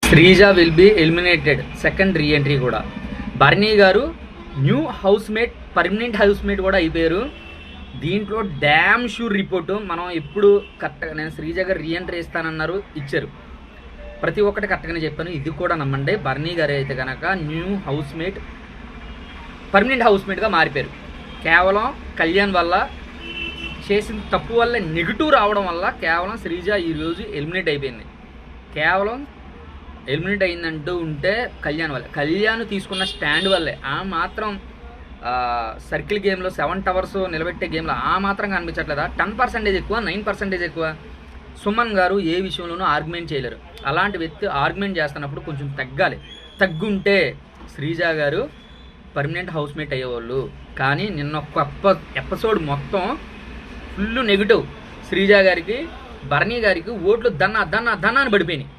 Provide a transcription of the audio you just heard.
Sreeja will be eliminated second reentry కూడా. బర్నీ గారు new housemate permanent housemate కూడా అయిపోయారు. దీంట్లో డ్యామ్ షూర్ రిపోర్టు మనం ఎప్పుడు కరెక్ట్గా నేను శ్రీజ గారు రీఎంట్రీ ఇస్తానన్నారు, ఇచ్చారు. ప్రతి ఒక్కటి కరెక్ట్గానే చెప్పాను. ఇది కూడా నమ్మండి. బర్నీ గారు అయితే కనుక న్యూ హౌస్మేట్ పర్మనెంట్ హౌస్మేట్గా మారిపోయారు. కేవలం కళ్యాణ్ వల్ల చేసిన తప్పు వల్ల నెగిటివ్ రావడం వల్ల కేవలం శ్రీజ ఈరోజు ఎలిమినేట్ అయిపోయింది. కేవలం ఎలిమినేట్ అయిందంటూ ఉంటే కళ్యాణ్ వల్లే, కళ్యాణ్ తీసుకున్న స్టాండ్ వల్లే. ఆ మాత్రం సర్కిల్ గేమ్లో 7 టవర్స్ నిలబెట్టే గేమ్లో ఆ మాత్రం కనిపించట్లేదా? 10% ఎక్కువ, 9% ఎక్కువ. సుమన్ గారు ఏ విషయంలోనూ ఆర్గ్యుమెంట్ చేయలేరు. అలాంటి వ్యక్తి ఆర్గ్యుమెంట్ చేస్తున్నప్పుడు కొంచెం తగ్గుంటే శ్రీజ గారు పర్మనెంట్ హౌస్మేట్ అయ్యేవాళ్ళు. కానీ నిన్న ఒక ఎపిసోడ్ మొత్తం ఫుల్ నెగిటివ్. శ్రీజ గారికి బర్నీ గారికి ఓట్లు దన్నా అని పడిపోయినాయి.